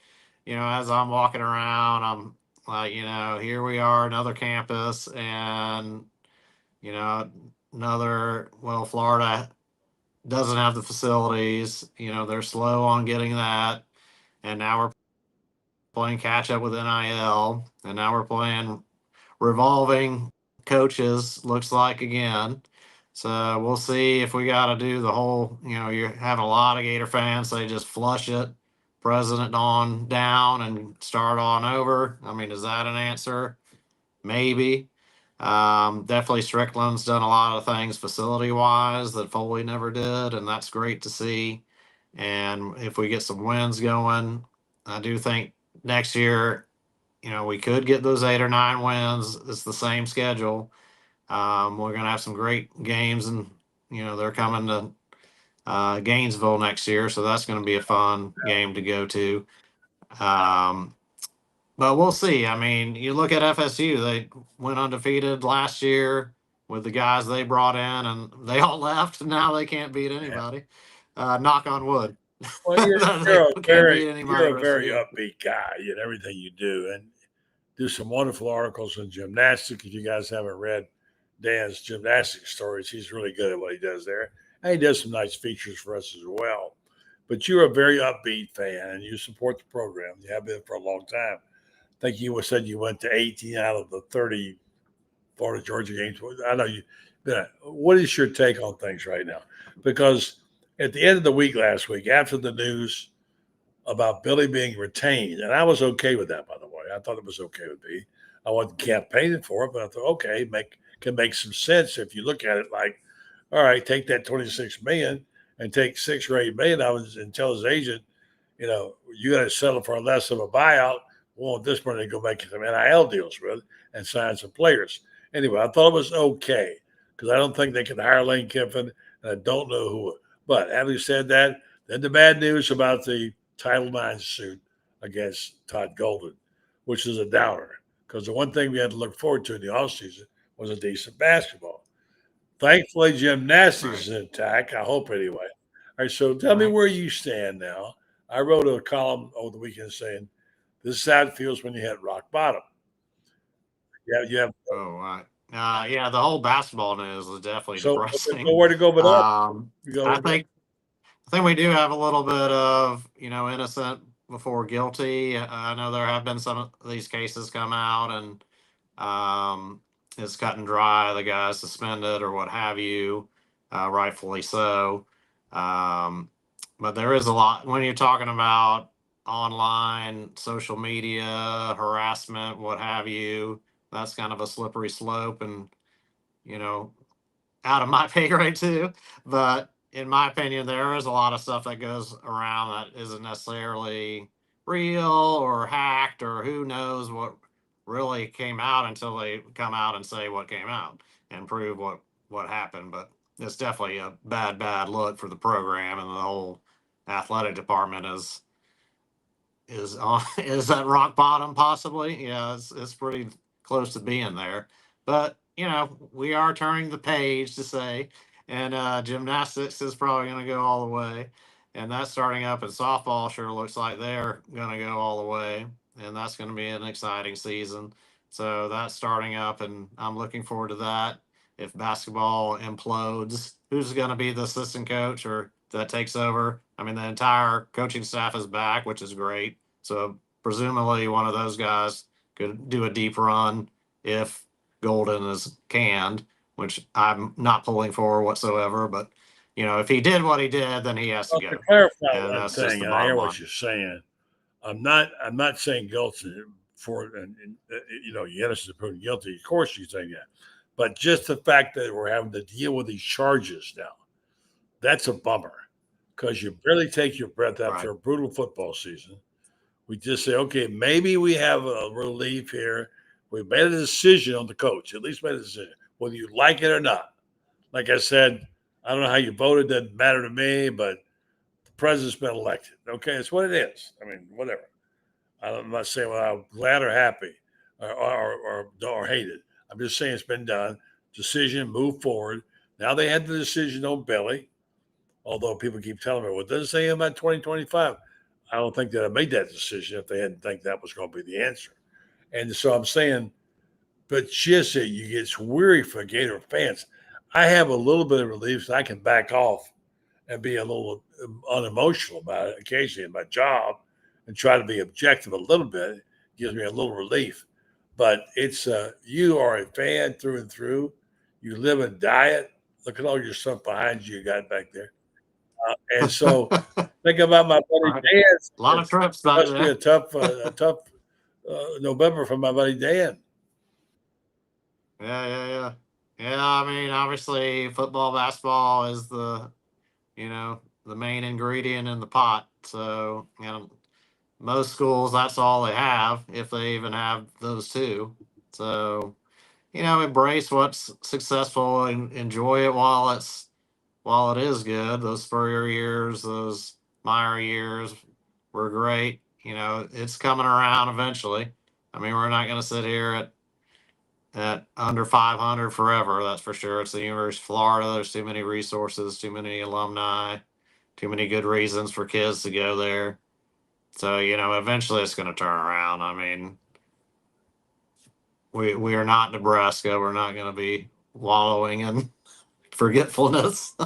as I'm walking around, I'm like, here we are, another campus, and well, Florida doesn't have the facilities. They're slow on getting that, and now we're playing catch up with NIL, and now we're playing revolving coaches, looks like, again. So we'll see if we got to do the whole, you're having a lot of Gator fans, they just flush it, president on down and start on over. I mean, is that an answer? Maybe. Definitely Strickland's done a lot of things facility wise that Foley never did, and that's great to see. And if we get some wins going, I do think next year, we could get those 8 or 9 wins. It's the same schedule. We're going to have some great games, and they're coming to Gainesville next year, so that's going to be a fun game to go to. But we'll see. I mean, you look at FSU; they went undefeated last year with the guys they brought in, and they all left. And now they can't beat anybody. Knock on wood. Well, you're They a can't very beat anybody the rest of the year. upbeat guy in everything you do, and do some wonderful articles in gymnastics. If you guys haven't read Dan's gymnastics stories, he's really good at what he does there, and he does some nice features for us as well. But you're a very upbeat fan, and you support the program. You have been for a long time. I think you said you went to 18 out of the 30 Florida Georgia games. I know you. What is your take on things right now? Because at the end of the week last week, after the news about Billy being retained, and I was okay with that, by the way. I thought it was okay with me. I wasn't campaigning for it, but I thought, okay, can make some sense if you look at it like, all right, take that $26 million and take $6 or $8 million. And tell his agent, you got to settle for less of a buyout. We want this money to go back to some NIL deals with and sign some players. Anyway, I thought it was okay because I don't think they can hire Lane Kiffin, and I don't know who. But having said that, then the bad news about the Title IX suit against Todd Golden, which is a downer, because the one thing we had to look forward to in the offseason was a decent basketball. Thankfully, gymnastics is intact, I hope anyway. All right, so tell me where you stand now. I wrote a column over the weekend saying, this is how it feels when you hit rock bottom. Yeah, you have. Oh, right. Yeah, the whole basketball news is definitely depressing. Nowhere to go but up. I think we do have a little bit of innocent before guilty. I know there have been some of these cases come out, and it's cut and dry. The guy's suspended or what have you, rightfully so. But there is a lot when you're talking about online social media harassment, what have you. That's kind of a slippery slope, and out of my pay grade too. But in my opinion, there is a lot of stuff that goes around that isn't necessarily real or hacked, or who knows what really came out until they come out and say what came out and prove what happened. But it's definitely a bad look for the program, and the whole athletic department is at rock bottom possibly. Yeah, it's pretty close to being there. But we are turning the page to say, and gymnastics is probably going to go all the way, and that's starting up, and softball sure looks like they're going to go all the way, and that's going to be an exciting season. So that's starting up, and I'm looking forward to that. If basketball implodes, who's going to be the assistant coach or that takes over? I mean, the entire coaching staff is back, which is great. So presumably one of those guys could do a deep run if Golden is canned, which I'm not pulling for whatsoever. But if he did what he did, then he has to Well, go. to clarify And one that's just thing, the and I hear bottom what line. you're saying. I'm not saying guilty for you innocent proven guilty. Of course you say that, but just the fact that we're having to deal with these charges now, that's a bummer because you barely take your breath after Right. a brutal football season. We just say, okay, maybe we have a relief here. We made a decision on the coach, at least made a decision, whether you like it or not. Like I said, I don't know how you voted, doesn't matter to me, but the president's been elected. Okay, it's what it is. I mean, whatever. I'm not saying well, I'm glad or happy or hate it. I'm just saying it's been done. Decision, move forward. Now they had the decision on Billy, although people keep telling me, well, it doesn't say about 2025. I don't think they'd have made that decision if they didn't think that was going to be the answer. And so I'm saying, but just that you get weary for Gator fans. I have a little bit of relief so I can back off and be a little unemotional about it occasionally in my job and try to be objective a little bit. It gives me a little relief. But it's you are a fan through and through. You live and die it. Look at all your stuff behind you got back there. And so think about my buddy Right. Dan. A lot of trips back Must be there. a tough November for my buddy Dan. Yeah. I mean, obviously, football, basketball is the main ingredient in the pot. So, most schools, that's all they have, if they even have those two. So, embrace what's successful and enjoy it while it is good. Those Spurrier years, those Meyer years were great. It's coming around eventually. I mean, we're not going to sit here at under 500 forever. That's for sure. It's the University of Florida. There's too many resources, too many alumni, too many good reasons for kids to go there. So, eventually it's going to turn around. I mean, we are not Nebraska. We're not going to be wallowing in forgetfulness.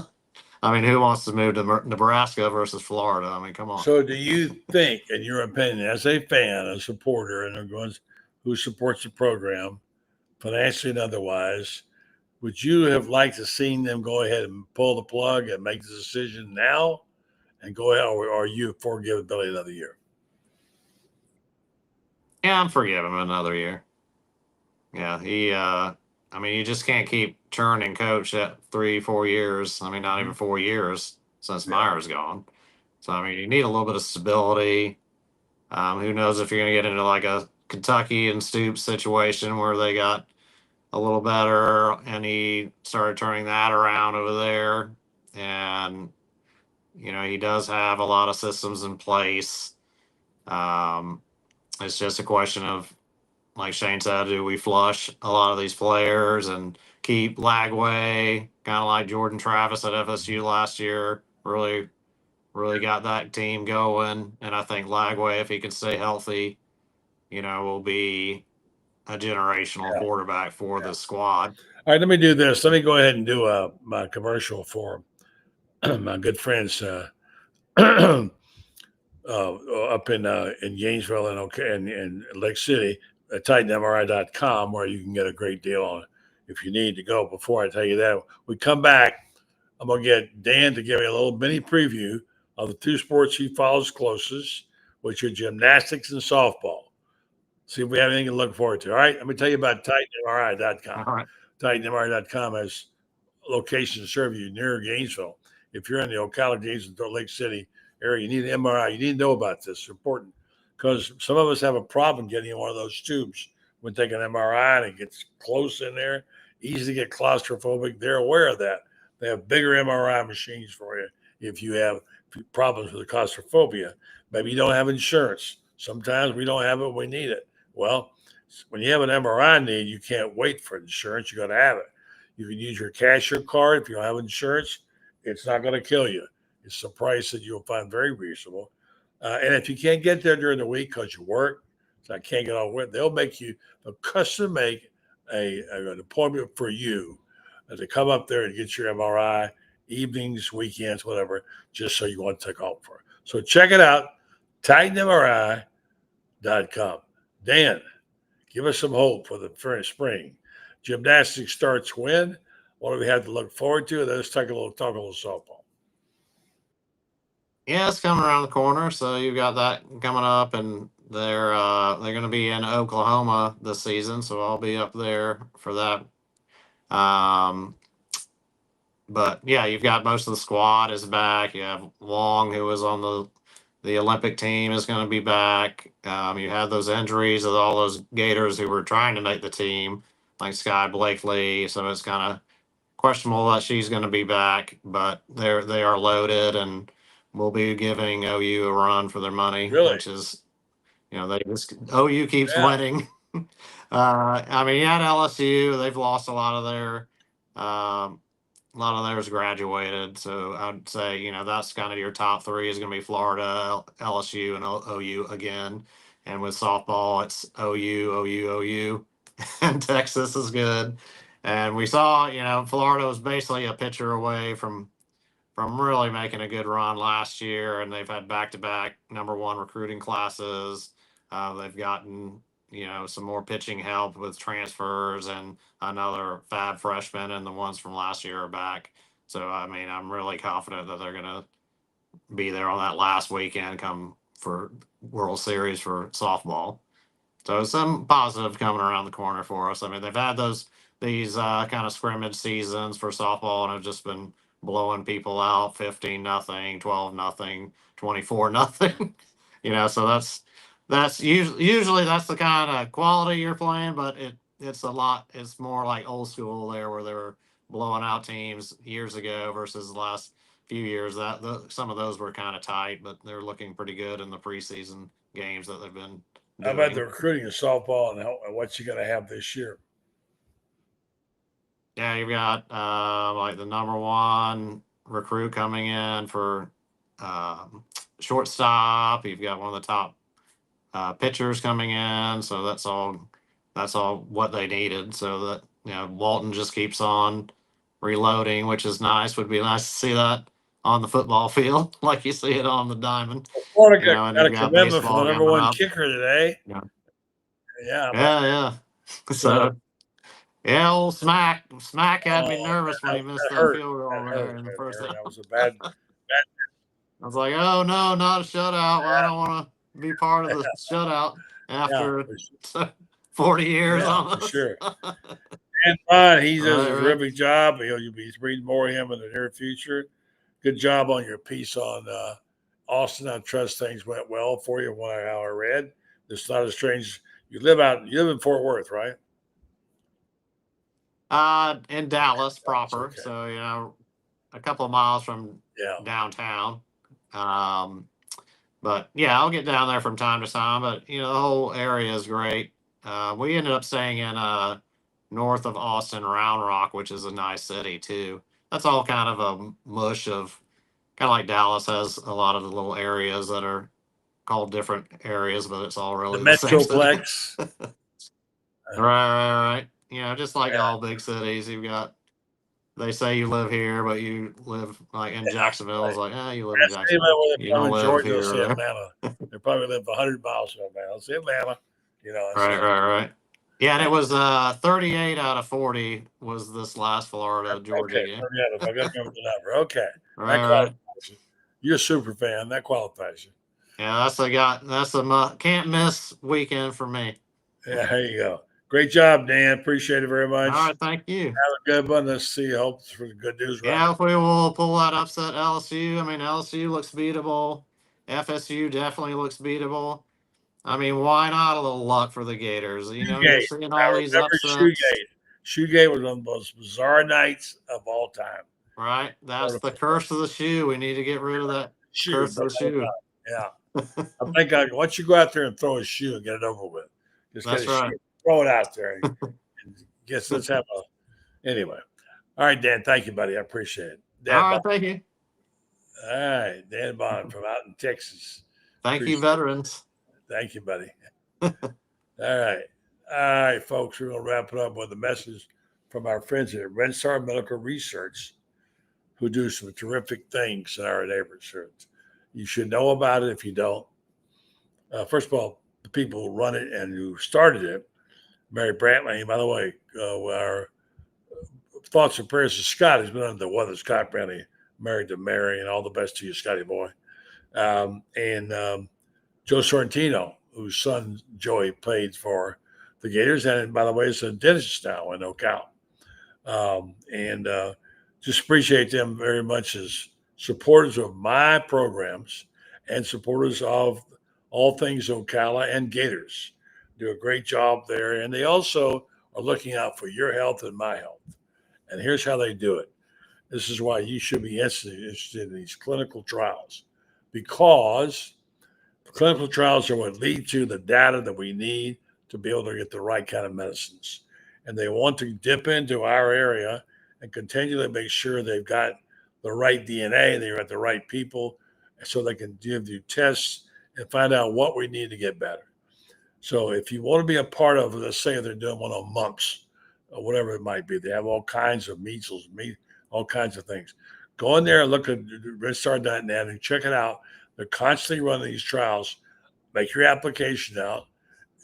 I mean, who wants to move to Nebraska versus Florida? I mean, come on. So, do you think, in your opinion, as a fan, a supporter, and everyone who supports the program, financially and otherwise, would you have liked to seen them go ahead and pull the plug and make the decision now, and go ahead, or are you for giving Billy another year? Yeah, I'm forgiving him another year. Yeah, I mean, you just can't keep churning coach at 3, 4 years. I mean, not even 4 years since Meyer's gone. So, I mean, you need a little bit of stability. Who knows if you're going to get into like a Kentucky and Stoops situation where they got a little better and he started turning that around over there. And, he does have a lot of systems in place. It's just a question of, like Shane said, do we flush a lot of these players and keep Lagway, kind of like Jordan Travis at FSU last year, really, really got that team going. And I think Lagway, if he can stay healthy, will be a generational quarterback for the squad. All right, let me do this. Let me go ahead and do my commercial for my good friends up in Gainesville and Lake City at TitanMRI.com, where you can get a great deal on it if you need to go. Before I tell you that, we come back, I'm going to get Dan to give me a little mini preview of the two sports he follows closest, which are gymnastics and softball. See if we have anything to look forward to. All right, let me tell you about TitanMRI.com. All right. TitanMRI.com has locations to serve you near Gainesville. If you're in the Ocala, Gainesville, Lake City area, you need an MRI. You need to know about this. It's important because some of us have a problem getting one of those tubes when taking an MRI and it gets close in there, easy to get claustrophobic. They're aware of that. They have bigger MRI machines for you if you have problems with the claustrophobia. Maybe you don't have insurance. Sometimes we don't have it when we need it. Well, when you have an MRI need, you can't wait for insurance. You got to have it. You can use your cashier card if you don't have insurance. It's not going to kill you. It's a price that you'll find very reasonable. And if you can't get there during the week because you work, so I can't get off with, they'll custom make an appointment for you to come up there and get your MRI, evenings, weekends, whatever, just so you want to take off for it. So check it out, TitanMRI.com. Dan, give us some hope for the spring. Gymnastics starts when? What do we have to look forward to? Let's talk a little softball. Yeah, it's coming around the corner. So you've got that coming up, and they're going to be in Oklahoma this season. So I'll be up there for that. Um, but yeah, you've got most of the squad is back. You have Long, who was on the Olympic team, is going to be back. You had those injuries of all those Gators who were trying to make the team, like Sky Blakely. So it's kind of questionable that she's going to be back, but they are loaded, and will be giving OU a run for their money, Really? which is, they just OU keeps Yeah. winning. I mean, you had LSU; they've lost um, a lot of theirs graduated. So I'd say, that's kind of your top three is going to be Florida, LSU, and OU again. And with softball, it's OU, and Texas is good. And we saw, Florida was basically a pitcher away from really making a good run last year, and they've had back-to-back #1 recruiting classes. They've gotten, some more pitching help with transfers and another fab freshman, and the ones from last year are back. So, I mean, I'm really confident that they're going to be there on that last weekend come for World Series for softball. So some positive coming around the corner for us. I mean, they've had these kind of scrimmage seasons for softball, and have just been blowing people out 15-0, 12-0, 24-0. So that's usually that's the kind of quality you're playing, but it's more like old school there where they were blowing out teams years ago versus the last few years. Some of those were kind of tight, but they're looking pretty good in the preseason games that they've been How about the doing. recruiting of softball and what's you going to have this year? Yeah, you've got like the #1 recruit coming in for shortstop. You've got one of the top pitchers coming in, so that's all what they needed. So that Walton just keeps on reloading, which is nice. Would be nice to see that on the football field, like you see it on the diamond. Florida And got you've a got commitment from the baseball coming #1 up. kicker today. Yeah, Yeah, yeah. so So yeah, old Smack had me nervous when that, he missed that that hurt. field goal That there hurt in the right first there. half. That was a bad. I was like, oh no, not a shutout. Well, I don't want to be part of the shutout Yeah, after 40 years yeah, for almost. sure. And Ron, he does a Right. terrific job. You'll be reading more of him in the near future. Good job on your piece on Austin. I trust things went well for you. How I read, it's not a strange. You live in Fort Worth, right? In Dallas That's proper. okay. So, a couple of miles from Yeah. downtown. But yeah, I'll get down there from time to time. But the whole area is great. We ended up staying in north of Austin, Round Rock, which is a nice city too. That's all kind of a mush of kind of like Dallas has a lot of the little areas that are called different areas, but it's all The really the same city. Metroplex. Right. Just like Yeah. all big cities, they say you live here, but you live like in Jacksonville. It's like, you live in Ask anybody Jacksonville. where they're You from don't in live Georgia, they'll here or say there. Atlanta. They probably live 100 miles from Atlanta. Say Atlanta. That's Right, it. right. Yeah, and it was 38 out of 40 was this last Florida Georgia Okay. game. Forget it. I got to remember the number. Okay. That Right. qualifies you. You're a super fan. That qualifies you. Yeah, that's a can't miss weekend for me. Yeah, there you go. Great job, Dan. Appreciate it very All much. right, thank you. Have a good one. Let's see. Hope for the good news. Yeah, hopefully we'll pull that upset LSU. I mean, LSU looks beatable. FSU definitely looks beatable. I mean, why not a little luck for the Gators? You're Shoegate. seeing I all these remember upsets. Shoegate was one of the most bizarre nights of all time. Right? That's the curse of the shoe. We need to get rid of that curse of the shoe. Yeah. I think once you go out there and throw a shoe and get it over with, just That's get a right. shoe, throw it out there. And let's have anyway. All right, Dan. Thank you, buddy. I appreciate it. Dan All right, thank you. All right, Dan Bond from out in Texas. Thank you, veterans. Thank you, buddy. All right, folks. We're going to wrap it up with a message from our friends at Red Star Medical Research, who do some terrific things in our neighborhood. You should know about it if you don't. First of all, the people who run it and who started it, Mary Brantley. By the way, our thoughts and prayers to Scott. He's been under the weather. Scott Brantley, married to Mary, and all the best to you, Scotty boy. and Joe Sorrentino, whose son Joey played for the Gators, and by the way, is a dentist now in Ocala. And just appreciate them very much as supporters of my programs and supporters of all things Ocala and Gators. Do a great job there. And they also are looking out for your health and my health. And here's how they do it. This is why you should be interested in these clinical trials, because the clinical trials are what lead to the data that we need to be able to get the right kind of medicines. And they want to dip into our area and continually make sure they've got the right DNA, they've got the right people, so they can give you tests and find out what we need to get better. So if you want to be a part of, let's say they're doing one on mumps or whatever it might be, they have all kinds of measles, all kinds of things. Go in there and look at redstar.net and check it out. They're constantly running these trials. Make your application out.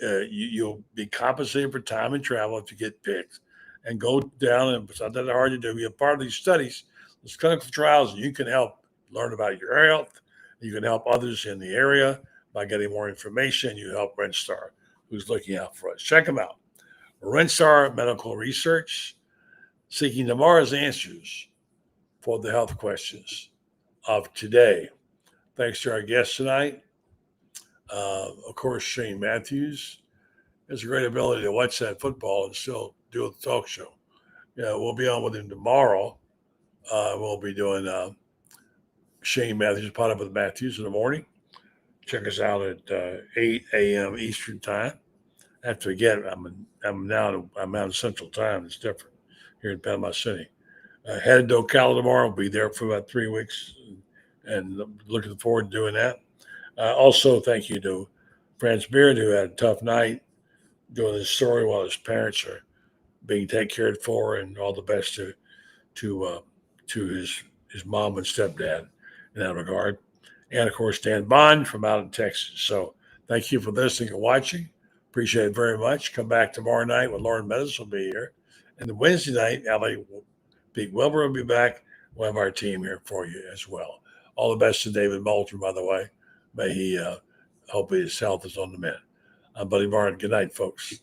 You'll be compensated for time and travel if you get picked. And go down, and it's not that hard to do. Be a part of these studies, these clinical trials, and you can help learn about your health. You can help others in the area by getting more information. You help RenStar, who's looking out for us. Check them out. RenStar Medical Research, seeking tomorrow's answers for the health questions of today. Thanks to our guest tonight. Of course, Shane Matthews has a great ability to watch that football and still do a talk show. Yeah, we'll be on with him tomorrow. We'll be doing Shane Matthews, part of with Matthews in the morning. Check us out at 8 a.m. Eastern time. I have to forget, I'm out of Central Time. It's different here in Panama City. Headed to Ocala tomorrow. I'll be there for about 3 weeks, and looking forward to doing that. Also, thank you to Franz Beard, who had a tough night doing this story while his parents are being taken care for, and all the best to his mom and stepdad in that regard. And of course, Dan Bond from out in Texas. So thank you for listening and watching. Appreciate it very much. Come back tomorrow night when Lauren Meadows will be here. And the Wednesday night, Pete Wilbur will be back. We'll have our team here for you as well. All the best to David Moulton, by the way. May he hope his health is on the mend. I'm Buddy Martin. Good night, folks.